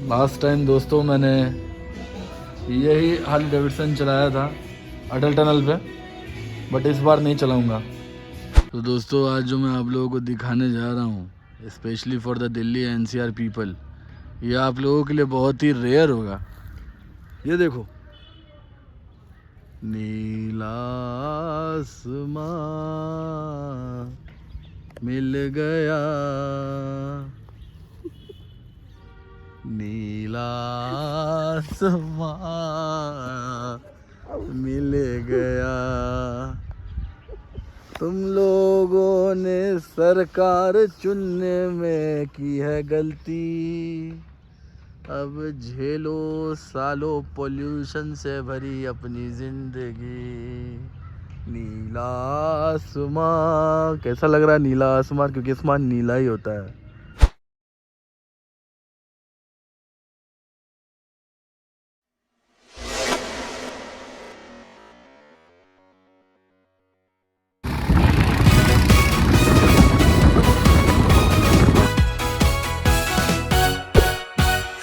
Last time दोस्तों मैंने यही हार्ली डेविडसन चलाया था अटल टनल पे, बट इस बार नहीं चलाऊंगा। तो दोस्तों आज जो मैं आप लोगों को दिखाने जा रहा हूँ specially for the Delhi NCR people, ये आप लोगों के लिए बहुत ही रेयर होगा। ये देखो, नीला आसमां मिल गया, नीला आसमां मिल गया। तुम लोगों ने सरकार चुनने में की है गलती, अब झेलो सालो पोल्यूशन से भरी अपनी जिंदगी। नीला आसमां कैसा लग रहा है? नीला आसमां, क्योंकि आसमान नीला ही होता है।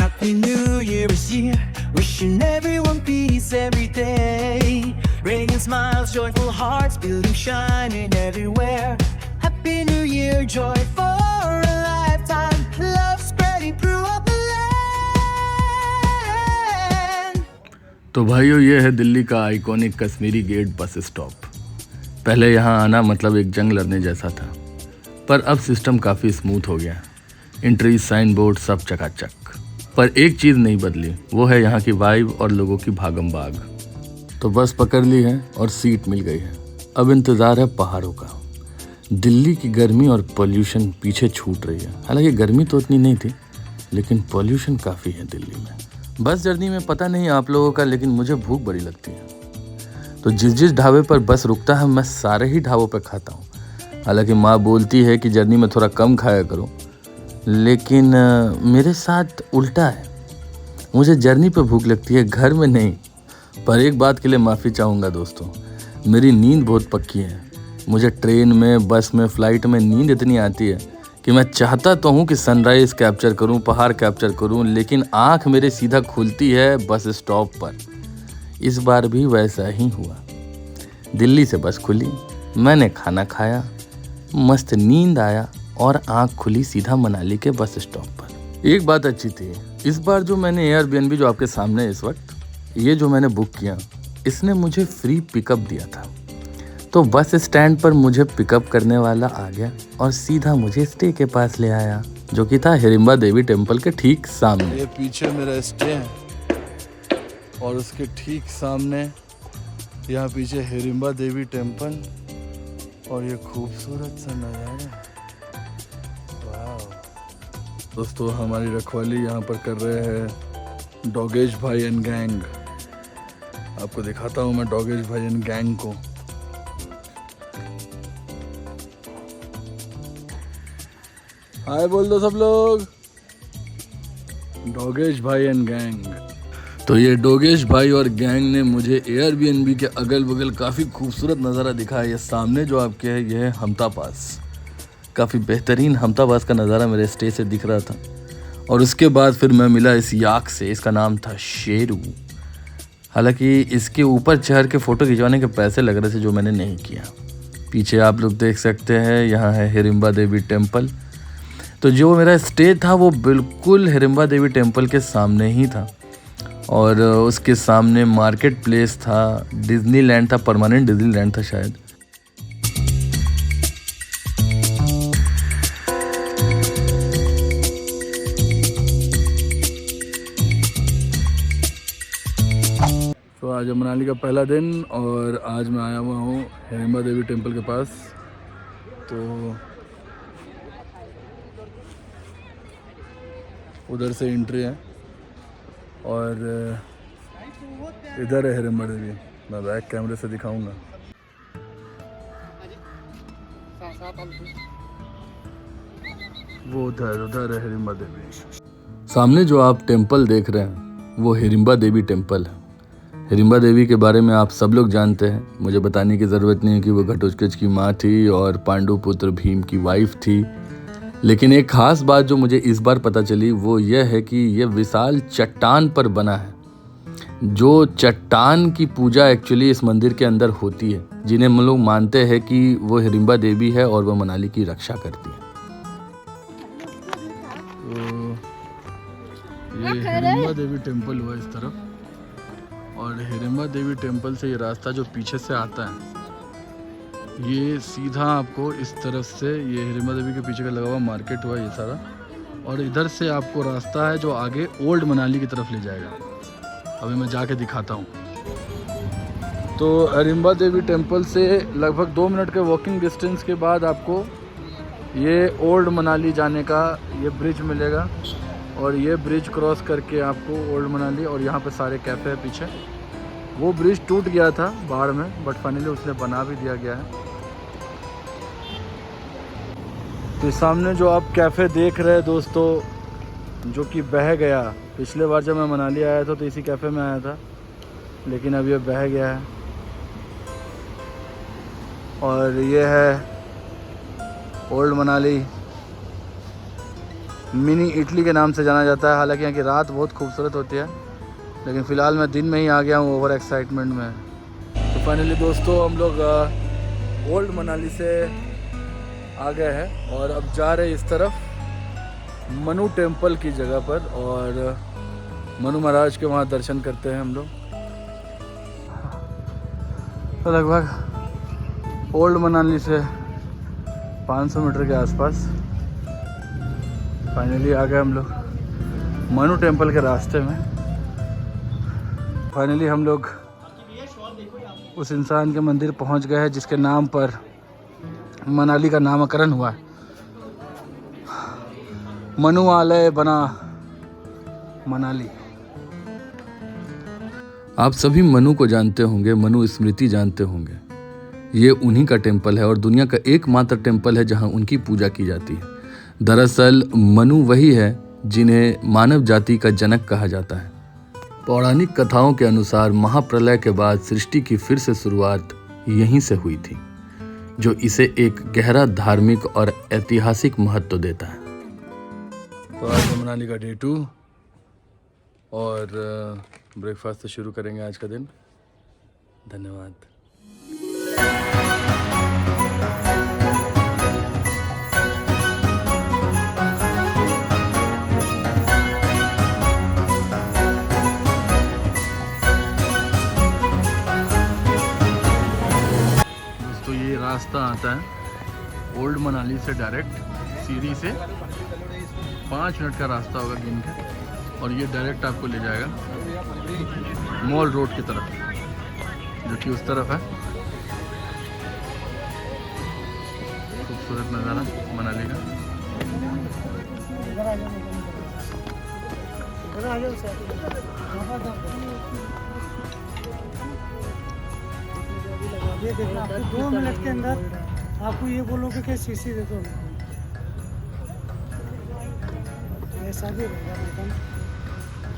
Happy New Year is here, wishing everyone peace every day. Radiant smiles, joyful hearts, building shining everywhere. Happy New Year, joy for a lifetime, love spreading throughout the land. तो भाइयों, ये है दिल्ली का iconic Kashmiri Gate bus stop. पहले यहाँ आना मतलब एक जंग लड़ने जैसा था, पर अब सिस्टम काफ़ी स्मूथ हो गया। एंट्री, साइन बोर्ड सब चकाचक। पर एक चीज़ नहीं बदली, वो है यहाँ की वाइब और लोगों की भागम भाग। तो बस पकड़ ली है और सीट मिल गई है। अब इंतज़ार है पहाड़ों का। दिल्ली की गर्मी और पोल्यूशन पीछे छूट रही है। हालांकि गर्मी तो उतनी नहीं थी, लेकिन पोल्यूशन काफ़ी है दिल्ली में। बस जर्नी में पता नहीं आप लोगों का, लेकिन मुझे भूख बड़ी लगती है। तो जिस जिस ढाबे पर बस रुकता है मैं सारे ही ढाबों पर खाता हूँ। हालांकि माँ बोलती है कि जर्नी में थोड़ा कम खाया करो, लेकिन मेरे साथ उल्टा है। मुझे जर्नी पे भूख लगती है, घर में नहीं। पर एक बात के लिए माफ़ी चाहूँगा दोस्तों, मेरी नींद बहुत पक्की है। मुझे ट्रेन में, बस में, फ़्लाइट में नींद इतनी आती है कि मैं चाहता तो हूँ कि सनराइज़ कैप्चर करूँ, पहाड़ कैप्चर करूँ, लेकिन आँख मेरे सीधा खुलती है बस स्टॉप पर। इस बार भी वैसा ही हुआ। दिल्ली से बस खुली, मैंने खाना खाया, मस्त नींद आया और आँख खुली सीधा मनाली के बस स्टॉप पर। एक बात अच्छी थी, इस बार जो मैंने एयरबीएनबी जो आपके सामने है इस वक्त, ये जो मैंने बुक किया, इसने मुझे फ्री पिकअप दिया था। तो बस स्टैंड पर मुझे पिकअप करने वाला आ गया और सीधा मुझे स्टे के पास ले आया, जो कि था हिडिंबा देवी टेम्पल के ठीक सामने। ये पीछे मेरा स्टे है और उसके ठीक सामने यहाँ पीछे हिडिंबा देवी टेम्पल और ये खूबसूरत सा नज़ारा। दोस्तों हमारी रखवाली यहाँ पर कर रहे हैं डॉगेश भाई एंड गैंग। आपको दिखाता हूँ मैं डॉगेश भाई एंड गैंग को। हाय बोल दो सब लोग, डॉगेश भाई एंड गैंग। तो ये डोगेश भाई और गैंग ने मुझे एयरबीएनबी के अगल बगल काफ़ी खूबसूरत नज़ारा दिखाया। ये सामने जो आपके है ये है हमता पास। काफ़ी बेहतरीन हमता पास का नज़ारा मेरे स्टे से दिख रहा था। और उसके बाद फिर मैं मिला इस याक से, इसका नाम था शेरू। हालांकि इसके ऊपर चढ़ के फ़ोटो खिंचवाने के पैसे लग रहे थे, जो मैंने नहीं किया। पीछे आप लोग देख सकते हैं, यहाँ है हिडिंबा देवी टेम्पल। तो जो मेरा स्टे था वो बिल्कुल हिडिंबा देवी टेम्पल के सामने ही था और उसके सामने मार्केट प्लेस था, डिज्नीलैंड था, परमानेंट डिज्नीलैंड था शायद। तो आज मनाली का पहला दिन और आज मैं आया हुआ हूँ हिडिंबा देवी टेम्पल के पास। तो उधर से एंट्री है और इधर है हिडिंबा देवी। मैं बैक कैमरे से दिखाऊंगा। वो उधर है हिडिंबा देवी। सामने जो आप टेम्पल देख रहे हैं वो हिडिंबा देवी टेम्पल है। हिडिंबा देवी के बारे में आप सब लोग जानते हैं, मुझे बताने की ज़रूरत नहीं है कि वो घटोत्कच की माँ थी और पांडु पुत्र भीम की वाइफ थी। लेकिन एक ख़ास बात जो मुझे इस बार पता चली वो यह है कि ये विशाल चट्टान पर बना है। जो चट्टान की पूजा एक्चुअली इस मंदिर के अंदर होती है, जिन्हें हम लोग मानते हैं कि वो हिडिंबा देवी है और वो मनाली की रक्षा करती है। तो ये हिडिंबा देवी टेम्पल हुआ इस तरफ, और हिडिंबा देवी टेम्पल से ये रास्ता जो पीछे से आता है ये सीधा आपको इस तरफ से, ये हिडिंबा देवी के पीछे का लगा हुआ मार्केट हुआ ये सारा, और इधर से आपको रास्ता है जो आगे ओल्ड मनाली की तरफ ले जाएगा। अभी मैं जाके दिखाता हूँ। तो हिडिंबा देवी टेम्पल से लगभग 2 मिनट के वॉकिंग डिस्टेंस के बाद आपको ये ओल्ड मनाली जाने का ये ब्रिज मिलेगा, और ये ब्रिज क्रॉस करके आपको ओल्ड मनाली, और यहाँ पे सारे कैफ़े हैं पीछे। वो ब्रिज टूट गया था बाढ़ में, बट फाइनली उसने बना भी दिया गया है। तो सामने जो आप कैफ़े देख रहे हैं दोस्तों, जो कि बह गया, पिछले बार जब मैं मनाली आया था तो इसी कैफ़े में आया था, लेकिन अब ये बह गया है। और ये है ओल्ड मनाली, मिनी इटली के नाम से जाना जाता है। हालांकि यहाँ की रात बहुत खूबसूरत होती है, लेकिन फ़िलहाल मैं दिन में ही आ गया हूँ ओवर एक्साइटमेंट में। तो फाइनली दोस्तों हम लोग ओल्ड मनाली से आ गए हैं और अब जा रहे इस तरफ मनु टेम्पल की जगह पर, और मनु महाराज के वहाँ दर्शन करते हैं हम लोग। तो लगभग ओल्ड मनाली से 500 मीटर के आसपास फाइनली आ गए हम लोग मनु टेम्पल के रास्ते में। फाइनली हम लोग उस इंसान के मंदिर पहुंच गए हैं जिसके नाम पर मनाली का नामकरण हुआ है। मनुआलय बना मनाली। आप सभी मनु को जानते होंगे, मनु स्मृति जानते होंगे। ये उन्हीं का टेम्पल है और दुनिया का एकमात्र टेम्पल है जहां उनकी पूजा की जाती है। दरअसल मनु वही है जिन्हें मानव जाति का जनक कहा जाता है। पौराणिक कथाओं के अनुसार महाप्रलय के बाद सृष्टि की फिर से शुरुआत यहीं से हुई थी, जो इसे एक गहरा धार्मिक और ऐतिहासिक महत्व देता है। तो आज है मनाली का डे 2 और ब्रेकफास्ट से शुरू करेंगे आज का दिन। धन्यवाद। दोस्तों ये रास्ता आता है ओल्ड मनाली से डायरेक्ट सीढ़ी से 5 मिनट का रास्ता होगा गिन के, और ये डायरेक्ट आपको ले जाएगा मॉल रोड की तरफ, जो कि उस तरफ है। खूबसूरत नज़ारा मनाली का। ये देखो 2 मिनट के अंदर आपको ये बोलोगे कि शीशी दे दो, ऐसा भी रहेगा। लेकिन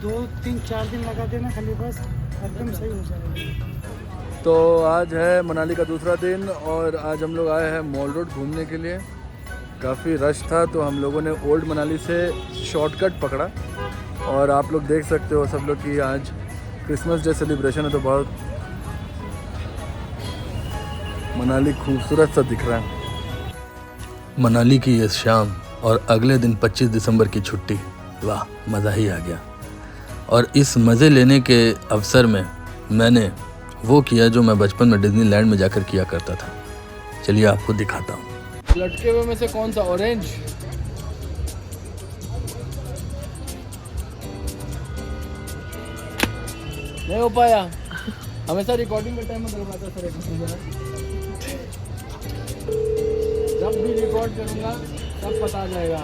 2, 3, 4 दिन लगा देना खाली, बस एकदम सही हो जाएगा। तो आज है मनाली का दूसरा दिन और आज हम लोग आए हैं मॉल रोड घूमने के लिए। काफ़ी रश था तो हम लोगों ने ओल्ड मनाली से शॉर्टकट पकड़ा, और आप लोग देख सकते हो सब लोग कि आज क्रिसमस डे सेलिब्रेशन है, तो बहुत मनाली खूबसूरत सा दिख रहा है। मनाली की ये शाम और अगले दिन 25 दिसंबर की छुट्टी, वाह मज़ा ही आ गया। और इस मज़े लेने के अवसर में मैंने वो किया जो मैं बचपन में डिज्नीलैंड में जाकर किया करता था। चलिए आपको दिखाता हूँ। लटके हुए में से कौन सा? ऑरेंज। नहीं हो पाया, हमेशा रिकॉर्डिंग के टाइम में करवाता सर। जब भी रिकॉर्ड करूँगा तब पता जाएगा।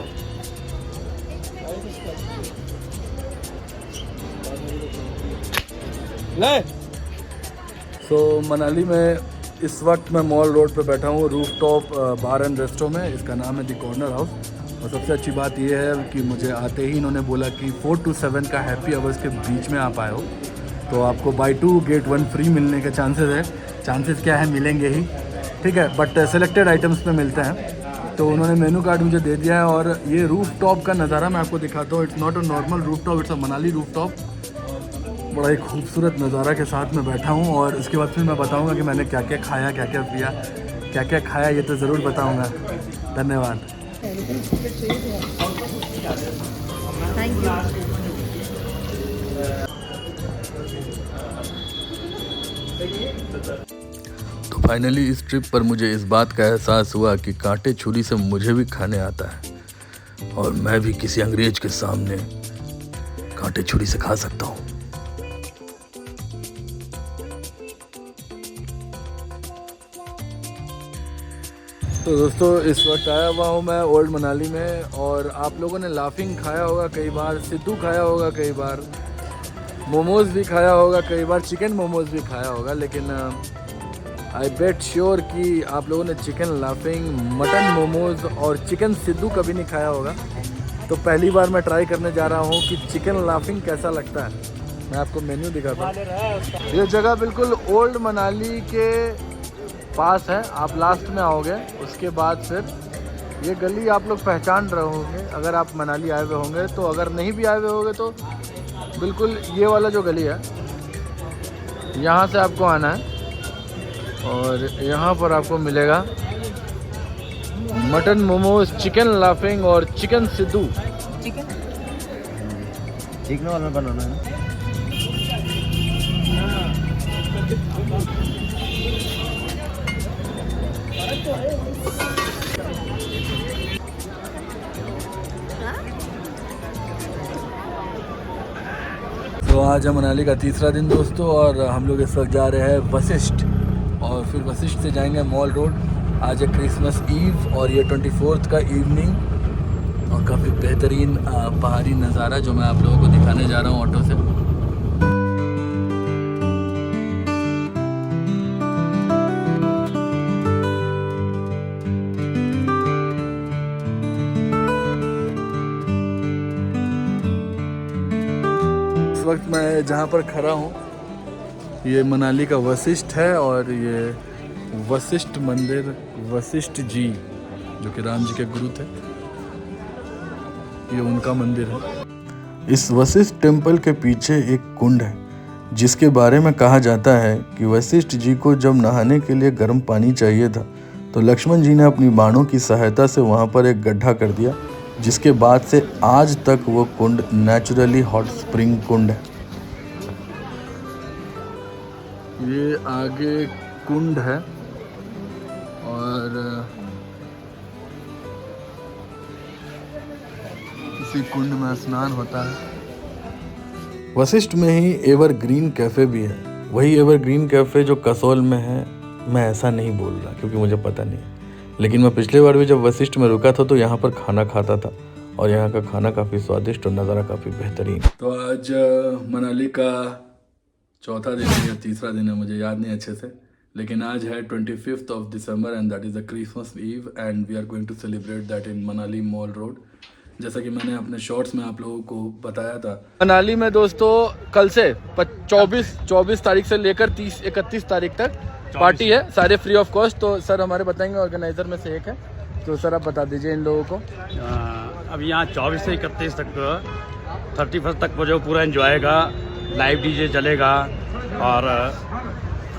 ले तो मनाली में इस वक्त मैं मॉल रोड पे बैठा हूँ रूफटॉप बार एंड रेस्टो में। इसका नाम है द कॉर्नर हाउस। और सबसे अच्छी बात यह है कि मुझे आते ही इन्होंने बोला कि 4 to 7 का हैप्पी आवर्स के बीच में आप आए हो तो आपको बाय 2 गेट 1 फ्री मिलने के चांसेस है। चांसेस क्या है, मिलेंगे ही, ठीक है, बट सेलेक्टेड आइटम्स पे मिलते हैं। तो उन्होंने मेनू कार्ड मुझे दे दिया है और ये रूफ टॉप का नज़ारा मैं आपको दिखाता हूँ। It's not a normal roof top, it's a Manali roof top. बड़ा ही खूबसूरत नज़ारा के साथ मैं बैठा हूँ और इसके बाद फिर मैं बताऊँगा कि मैंने क्या क्या खाया, क्या क्या पिया, क्या क्या खाया, ये तो ज़रूर बताऊँगा। धन्यवाद। Thank you. तो फाइनली इस ट्रिप पर मुझे इस बात का एहसास हुआ कि कांटे छुरी से मुझे भी खाने आता है और मैं भी किसी अंग्रेज के सामने कांटे छुरी से खा सकता हूँ। तो दोस्तों इस वक्त आया हुआ हूँ मैं ओल्ड मनाली में और आप लोगों ने लाफिंग खाया होगा कई बार, सिद्धू खाया होगा कई बार, मोमोज़ भी खाया होगा कई बार, चिकन मोमोज़ भी खाया होगा, लेकिन आई बेट श्योर कि आप लोगों ने चिकन लाफिंग, मटन मोमोज़ और चिकन सिद्धू कभी नहीं खाया होगा। तो पहली बार मैं ट्राई करने जा रहा हूँ कि चिकन लाफिंग कैसा लगता है। मैं आपको मेन्यू दिखाता हूँ। ये जगह बिल्कुल ओल्ड मनाली के पास है, आप लास्ट में आओगे, उसके बाद फिर ये गली आप लोग पहचान रहे होंगे अगर आप मनाली आए हुए होंगे। तो अगर नहीं भी आए हुए होंगे तो बिल्कुल ये वाला जो गली है यहाँ से आपको आना है और यहाँ पर आपको मिलेगा मटन मोमोज, चिकन लाफिंग और चिकन सिद्धू। चिकन वाला बनाना है। तो आज है मनाली का तीसरा दिन दोस्तों और हम लोग इस वक्त जा रहे हैं वशिष्ठ और फिर वशिष्ठ से जाएंगे मॉल रोड। आज है क्रिसमस ईव और ये 24th का इवनिंग और काफ़ी बेहतरीन पहाड़ी नज़ारा जो मैं आप लोगों को दिखाने जा रहा हूँ ऑटो से। इस वक्त मैं जहाँ पर खड़ा हूँ ये मनाली का वशिष्ठ है और ये वशिष्ठ मंदिर, वशिष्ठ जी जो कि राम जी के गुरु थे, ये उनका मंदिर है। इस वशिष्ठ टेम्पल के पीछे एक कुंड है जिसके बारे में कहा जाता है कि वशिष्ठ जी को जब नहाने के लिए गर्म पानी चाहिए था तो लक्ष्मण जी ने अपनी बाणों की सहायता से वहाँ पर एक गड्ढा कर दिया, जिसके बाद से आज तक वो कुंड नेचुरली हॉट स्प्रिंग कुंड है। ये आगे कुंड है और इसी कुंड में स्नान होता है। वशिष्ठ में ही एवरग्रीन कैफ़े भी है, वही एवरग्रीन कैफ़े जो कसौल में है। मैं ऐसा नहीं बोल रहा क्योंकि मुझे पता नहीं, लेकिन मैं पिछले बार भी जब वशिष्ठ में रुका था तो यहाँ पर खाना खाता था और यहाँ का खाना काफ़ी स्वादिष्ट और नज़ारा काफ़ी बेहतरीन। तो आज मनाली का चौथा दिन है या तीसरा दिन है, मुझे याद नहीं अच्छे से, लेकिन आज है 25th of December and that is the Christmas eve and we are going to celebrate that in Manali Mall Road, जैसा कि मैंने अपने शॉर्ट्स में आप लोगों को बताया था। मनाली में दोस्तों कल से 24 तारीख से लेकर 31 तारीख तक पार्टी है, सारे फ्री ऑफ कॉस्ट। तो सर हमारे बताएंगे, ऑर्गेनाइजर में से एक है, तो सर आप बता दीजिए इन लोगों को। अब यहाँ 24 से 31 तक 31 तक वो जो पूरा एंजॉय का लाइव डीजे चलेगा और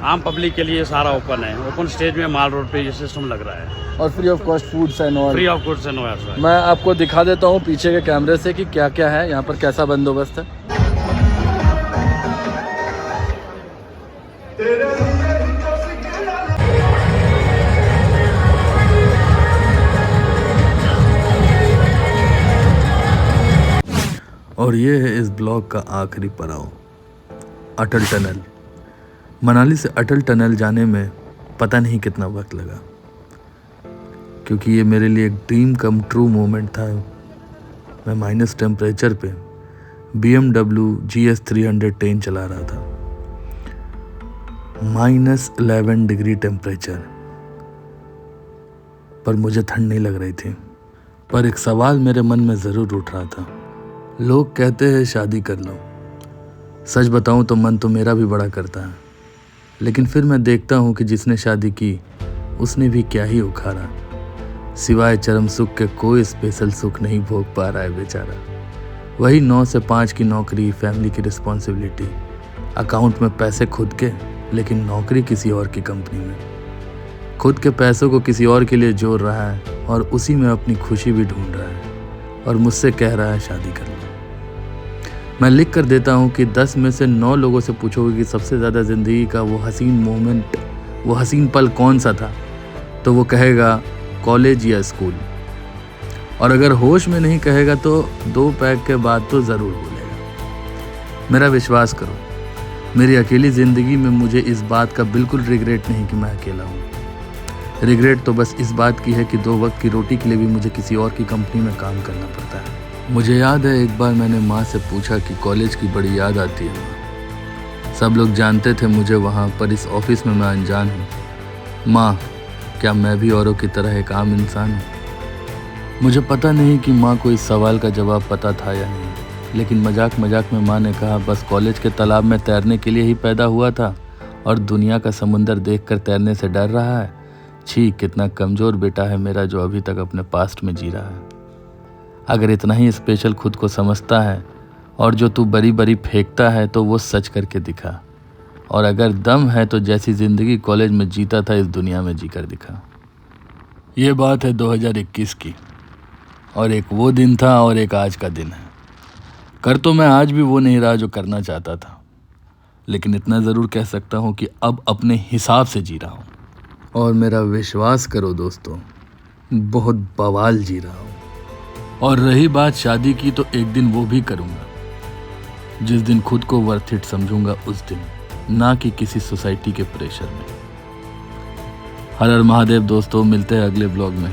आम पब्लिक के लिए सारा ओपन है। ओपन स्टेज में माल रोड पे ये सिस्टम लग रहा है और free of cost foods and all. Free of cost and all. मैं आपको दिखा देता हूँ पीछे के कैमरे से कि क्या क्या है यहाँ पर, कैसा बंदोबस्त है। और ये है इस ब्लॉक का आखिरी पड़ाव, अटल टनल। मनाली से अटल टनल जाने में पता नहीं कितना वक्त लगा, क्योंकि ये मेरे लिए एक ड्रीम कम ट्रू मोमेंट था। मैं माइनस टेम्परेचर पे BMW GS 310 चला रहा था, -11 डिग्री टेम्परेचर, पर मुझे ठंड नहीं लग रही थी। पर एक सवाल मेरे मन में ज़रूर उठ रहा था। लोग कहते हैं शादी कर लो, सच बताऊं तो मन तो मेरा भी बड़ा करता है, लेकिन फिर मैं देखता हूं कि जिसने शादी की उसने भी क्या ही उखाड़ा। सिवाय चरम सुख के कोई स्पेशल सुख नहीं भोग पा रहा है बेचारा। वही 9 से 5 की नौकरी, फैमिली की रिस्पॉन्सिबिलिटी, अकाउंट में पैसे खुद के, लेकिन नौकरी किसी और की कंपनी में। खुद के पैसों को किसी और के लिए जोड़ रहा है और उसी में अपनी खुशी भी ढूंढ रहा है, और मुझसे कह रहा है शादी कर लो। मैं लिख कर देता हूँ कि 10 में से 9 लोगों से पूछोगे कि सबसे ज़्यादा ज़िंदगी का वो हसीन मोमेंट, वो हसीन पल कौन सा था, तो वो कहेगा कॉलेज या स्कूल। और अगर होश में नहीं कहेगा तो 2 पैक के बाद तो ज़रूर बोलेगा। मेरा विश्वास करो, मेरी अकेली ज़िंदगी में मुझे इस बात का बिल्कुल रिग्रेट नहीं कि मैं अकेला हूँ। रिग्रेट तो बस इस बात की है कि 2 वक्त की रोटी के लिए भी मुझे किसी और की कंपनी में काम करना पड़ता है। मुझे याद है एक बार मैंने माँ से पूछा कि कॉलेज की बड़ी याद आती है माँ। सब लोग जानते थे मुझे वहाँ, पर इस ऑफिस में मैं अनजान हूँ। माँ, क्या मैं भी औरों की तरह एक आम इंसान हूँ? मुझे पता नहीं कि माँ को इस सवाल का जवाब पता था या नहीं, लेकिन मजाक मजाक में माँ ने कहा बस कॉलेज के तालाब में तैरने के लिए ही पैदा हुआ था और दुनिया का समुंदर देखकर तैरने से डर रहा है। छी, कितना कमज़ोर बेटा है मेरा जो अभी तक अपने पास्ट में जी रहा है। अगर इतना ही स्पेशल खुद को समझता है और जो तू बरी बरी फेंकता है तो वो सच करके दिखा, और अगर दम है तो जैसी ज़िंदगी कॉलेज में जीता था इस दुनिया में जी कर दिखा। ये बात है 2021 की, और एक वो दिन था और एक आज का दिन है। कर तो मैं आज भी वो नहीं रहा जो करना चाहता था, लेकिन इतना ज़रूर कह सकता हूँ कि अब अपने हिसाब से जी रहा हूँ। और मेरा विश्वास करो दोस्तों, बहुत बवाल जी रहा हूँ। और रही बात शादी की, तो एक दिन वो भी करूँगा जिस दिन खुद को वर्थ इट समझूंगा, उस दिन, ना कि किसी सोसाइटी के प्रेशर में। हर हर महादेव दोस्तों, मिलते हैं अगले ब्लॉग में।